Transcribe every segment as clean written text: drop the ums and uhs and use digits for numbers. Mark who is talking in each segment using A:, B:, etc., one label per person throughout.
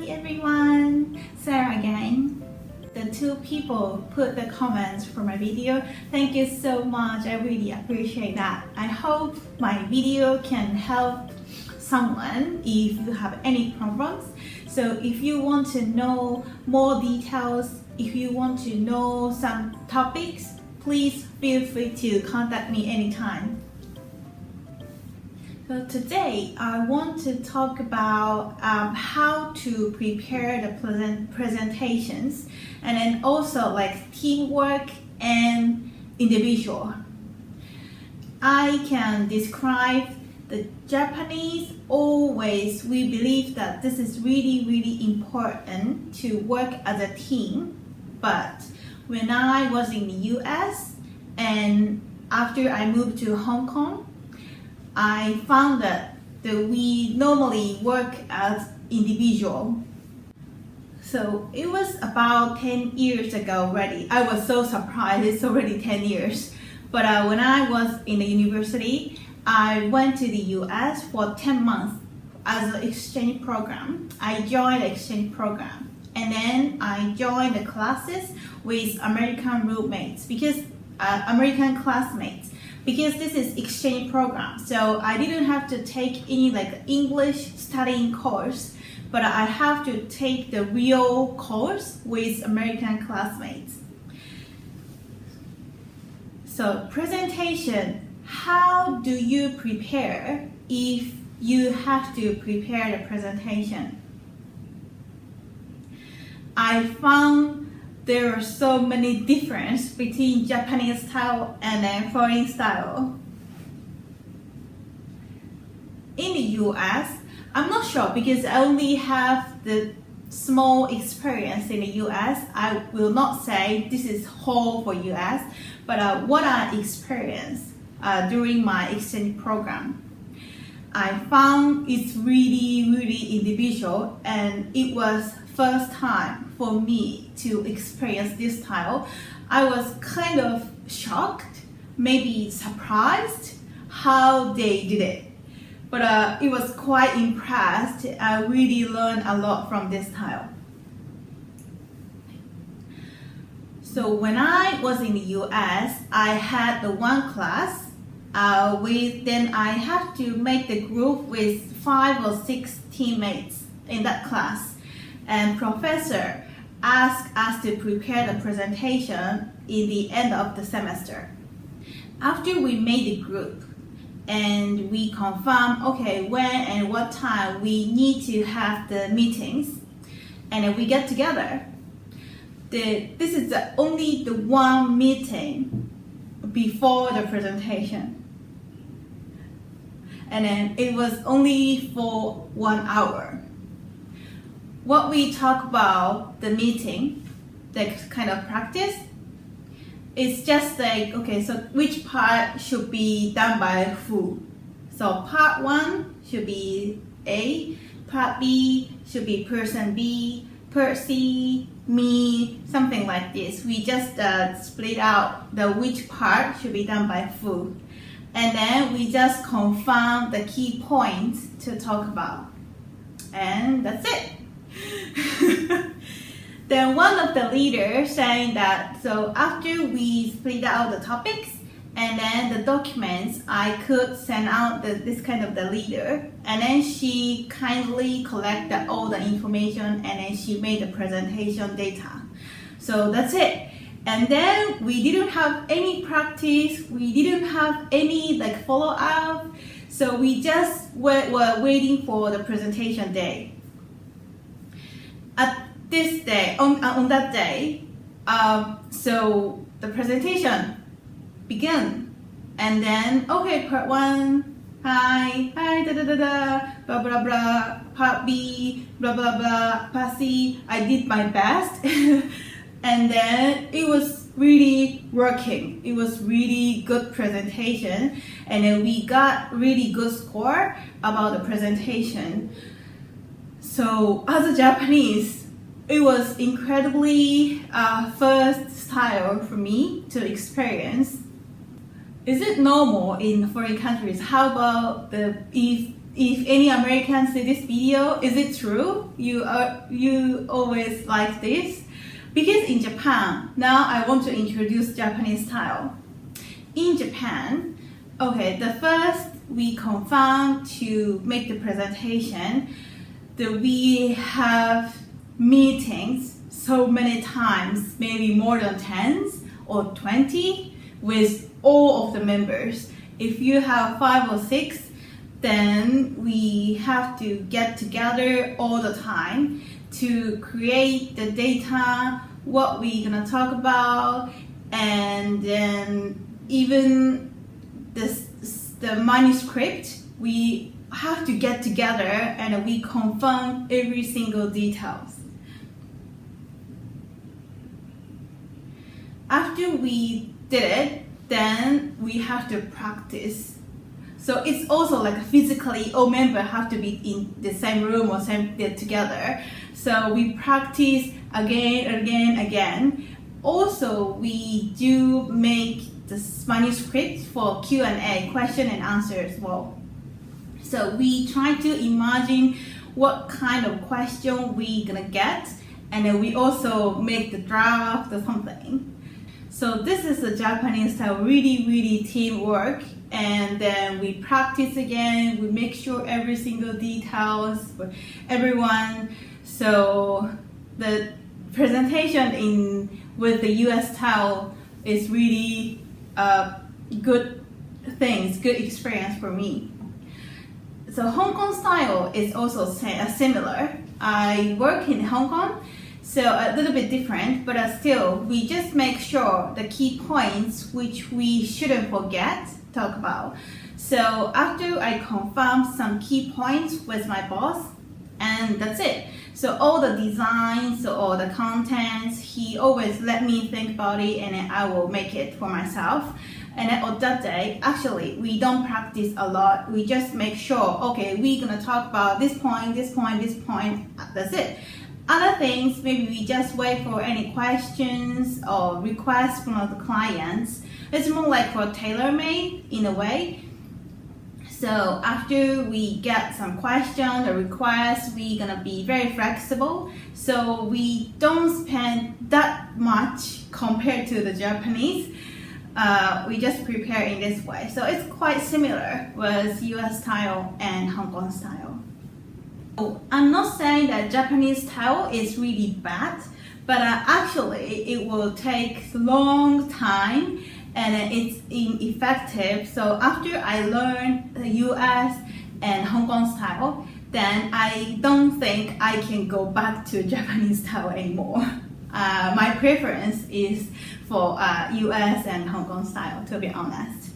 A: everyone, Sarah again. The two people put the comments for my video. Thank you so much, I really appreciate that. I hope my video can help someone if you have any problems. So if you want to know more details, if you want to know some topics, please feel free to contact me anytime. So today I want to talk about how to prepare the presentations, and then also like teamwork and individual. I can describe the Japanese always, we believe that this is really important to work as a team. But when I was in the US and after I moved to Hong Kong, I found that we normally work as individual. So it was about 10 years ago already. I was so surprised, it's already 10 years. But when I was in the university, I went to the US for 10 months as an exchange program. I joined the exchange program. And then I joined the classes with American roommates, because American classmates, because this is exchange program. So I didn't have to take any like English studying course, but I have to take the real course with American classmates. So presentation, how do you prepare if you have to prepare the presentation? I found there are so many differences between Japanese style and then foreign style. In the US, I'm not sure because I only have the small experience in the US. I will not say this is whole for US, but what I experienced during my exchange program, I found it's really individual, and it was first time for me to experience this style. I was kind of shocked, maybe surprised how they did it. But it was quite impressed. I really learned a lot from this style. So when I was in the US, I had the one class then I have to make the group with 5 or 6 teammates in that class. And professor asked us to prepare the presentation in the end of the semester. After we made the group and we confirm, okay, when and what time we need to have the meetings, and then we get together. This is only the one meeting before the presentation. And then it was only for 1 hour. What we talk about the meeting, the kind of practice, it's just like, okay, so which part should be done by who? So part 1 should be A, part B should be person B, part C, me, something like this. We just split out the which part should be done by who. And then we just confirm the key points to talk about. And that's it. Then one of the leaders saying that, so after we split out the topics and then the documents, I could send out this kind of the leader, and then she kindly collected all the information and then she made the presentation data. So that's it. And then we didn't have any practice, we didn't have any like follow-up, so we just were waiting for the presentation day. At this day, on that day, so the presentation began, and then okay, part 1, hi, blah blah blah, part B, blah blah blah, part C. I did my best. And then it was really working. It was really good presentation, and then we got really good score about the presentation. So as a Japanese, it was incredibly first style for me to experience. Is it normal in foreign countries? How about if if any Americans see this video, is it true? You always like this? Because in Japan, now I want to introduce Japanese style. In Japan, okay, the first we confirm to make the presentation that we have meetings so many times, maybe more than 10 or 20 with all of the members. If you have 5 or 6, then we have to get together all the time to create the data, what we're gonna talk about, and then even the manuscript, we have to get together and we confirm every single details. After we did it, then we have to practice. So it's also like physically all members have to be in the same room or same together. So we practice again. Also, we do make this manuscript for Q&A, question and answer as well. So we try to imagine what kind of question we're gonna get, and then we also make the draft or something. So this is the Japanese style, really teamwork, and then we practice again, we make sure every single details for everyone. So the presentation with the US style is really good experience for me. So Hong Kong style is also similar. I work in Hong Kong, so a little bit different, but still, we just make sure the key points which we shouldn't forget talk about. So after I confirm some key points with my boss, and that's it. So all the designs, so all the contents, he always let me think about it, and then I will make it for myself. And then on that day, actually, we don't practice a lot. We just make sure, okay, we're gonna talk about this point, that's it. Other things, maybe we just wait for any questions or requests from the clients. It's more like for tailor-made in a way. So after we get some questions or requests, we're gonna be very flexible. So we don't spend that much compared to the Japanese. We just prepare in this way. So it's quite similar with US style and Hong Kong style. I'm not saying that Japanese style is really bad, but actually it will take long time and it's ineffective. So after I learned the US and Hong Kong style, then I don't think I can go back to Japanese style anymore. My preference is for US and Hong Kong style, to be honest.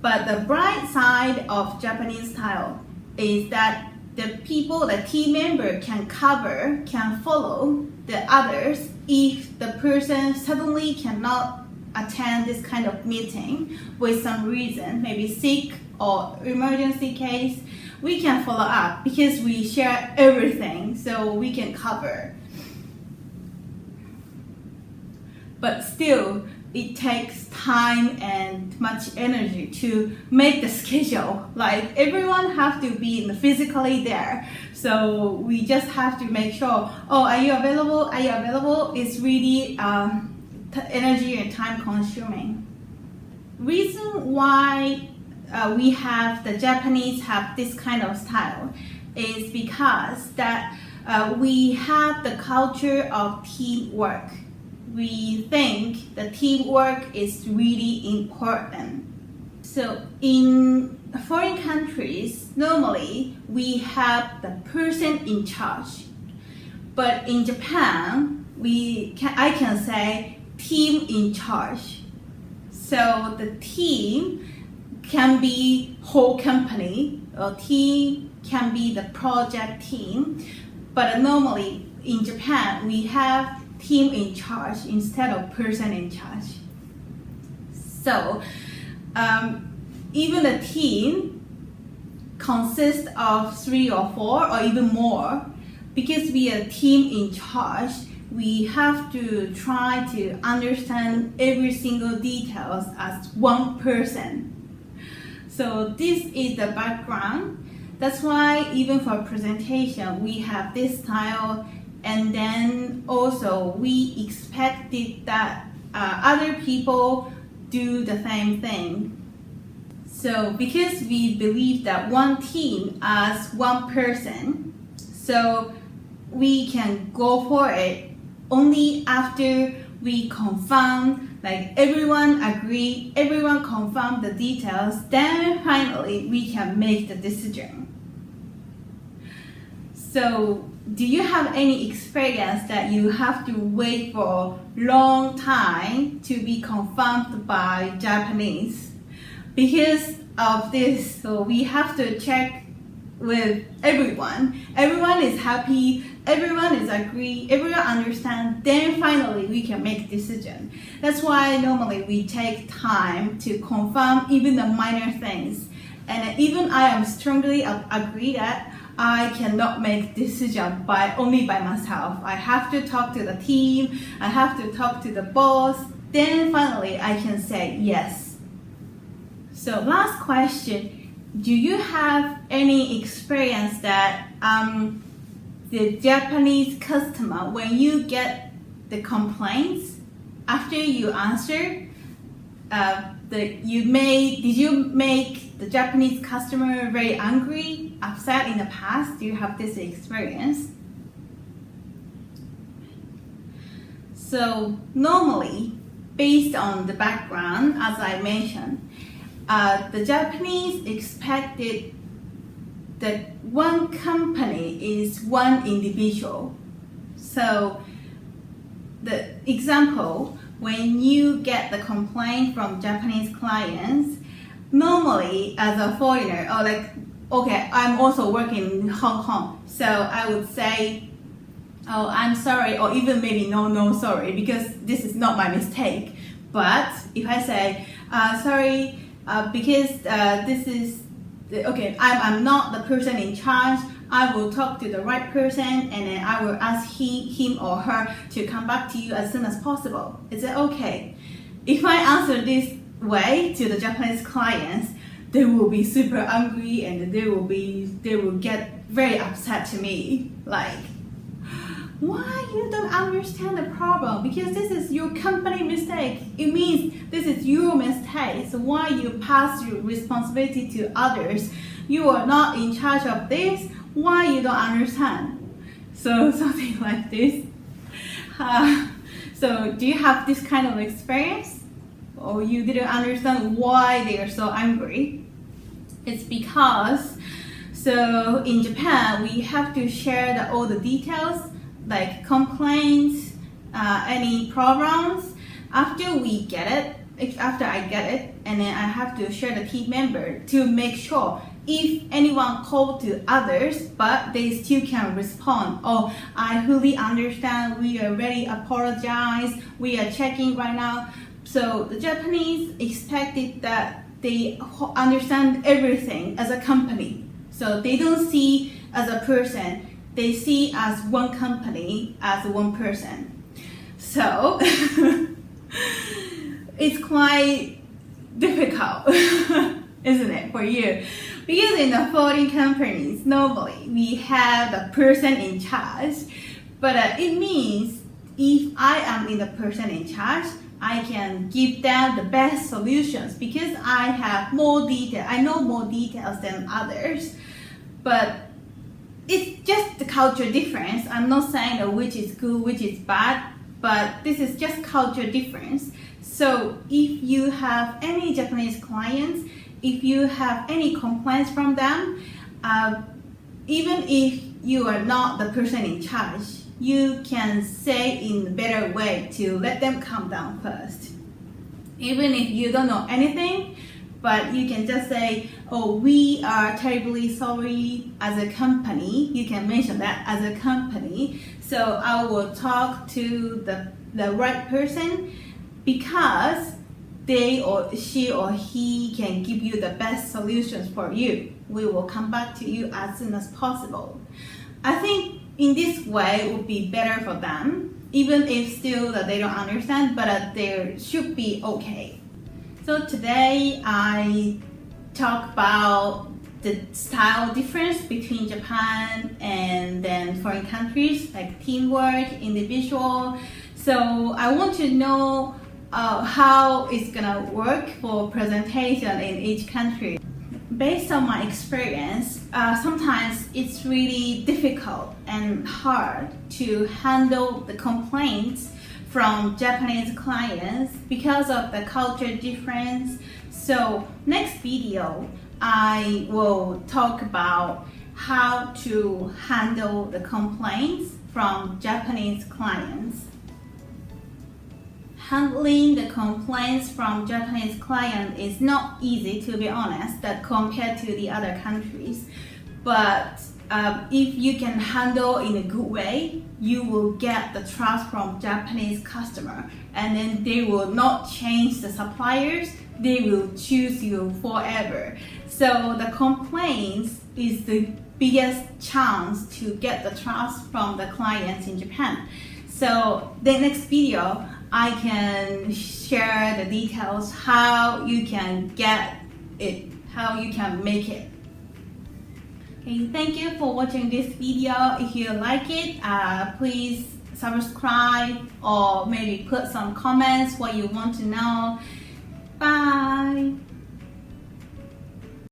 A: But the bright side of Japanese style is that the team member can follow the others if the person suddenly cannot attend this kind of meeting with some reason, maybe sick or emergency case. We can follow up because we share everything, so we can cover. But still, it takes time and much energy to make the schedule. Like everyone have to be physically there. So we just have to make sure, oh, are you available? Are you available? It's really energy and time consuming. Reason why the Japanese have this kind of style is because that we have the culture of teamwork. We think the teamwork is really important. So in foreign countries, normally we have the person in charge. But in Japan, I can say team in charge. So the team can be whole company, or team can be the project team. But normally in Japan, we have team in charge instead of person in charge. So even the team consists of 3 or 4 or even more. Because we are team in charge, we have to try to understand every single details as one person. So this is the background That's why even for presentation, we have this style, and then also we expected that other people do the same thing. So because we believe that one team as one person, so we can go for it only after we confirm, like everyone agree, everyone confirm the details, then finally we can make the decision. So do you have any experience that you have to wait for a long time to be confirmed by Japanese? Because of this, so we have to check with everyone. Everyone is happy, everyone is agree, everyone understands, then finally we can make decision. That's why normally we take time to confirm even the minor things. And even I am strongly agree that I cannot make decision only by myself. I have to talk to the team, I have to talk to the boss, then finally I can say yes. So last question. Do you have any experience that the Japanese customer, when you get the complaints, after you answer, did you make the Japanese customer very angry, upset in the past? Do you have this experience? So normally, based on the background, as I mentioned, the Japanese expected that one company is one individual. So the example, when you get the complaint from Japanese clients, normally as a foreigner, or like, okay, I'm also working in Hong Kong, so I would say, oh, I'm sorry, or even maybe no, sorry, because this is not my mistake. But if I say, sorry, because this is, okay, I'm not the person in charge, I will talk to the right person and then I will ask him or her to come back to you as soon as possible. Is it okay? If I answer this way to the Japanese clients, they will be super angry and they will get very upset to me. Like, why you don't understand the problem? Because this is your company mistake. It means this is your mistake. So why you pass your responsibility to others? You are not in charge of this. Why you don't understand? So something like this. So do you have this kind of experience? Or you didn't understand why they are so angry? It's because, so in Japan, we have to share all the details, like complaints, any problems. After I get it, and then I have to share the team member to make sure if anyone called to others, but they still can respond. Oh, I fully understand, we are very apologize, we are checking right now. So the Japanese expected that they understand everything as a company. So they don't see as a person, they see as one company, as one person. So it's quite difficult, isn't it, for you? Because in the foreign companies, normally we have the person in charge, but it means if I am the person in charge, I can give them the best solutions because I have more detail. I know more details than others, but it's just the culture difference. I'm not saying that which is good, which is bad, but this is just culture difference. So if you have any Japanese clients, if you have any complaints from them, even if you are not the person in charge, you can say in a better way to let them calm down first. Even if you don't know anything, but you can just say, oh, we are terribly sorry as a company. You can mention that as a company. So I will talk to the right person because she or he can give you the best solutions for you. We will come back to you as soon as possible. I think in this way it would be better for them, even if still that they don't understand, but they should be okay. So today I talk about the style difference between Japan and then foreign countries, like teamwork, individual. So I want to know how it's gonna work for presentation in each country. Based on my experience, sometimes it's really difficult and hard to handle the complaints from Japanese clients because of the culture difference. So next video, I will talk about how to handle the complaints from Japanese clients. Handling the complaints from Japanese clients is not easy, to be honest, that compared to the other countries. But if you can handle in a good way, you will get the trust from Japanese customer, and then they will not change the suppliers. They will choose you forever. So the complaints is the biggest chance to get the trust from the clients in Japan. So the next video, I can share the details how you can get it, how you can make it. Okay, thank you for watching this video. If you like it, please subscribe or maybe put some comments what you want to know. Bye.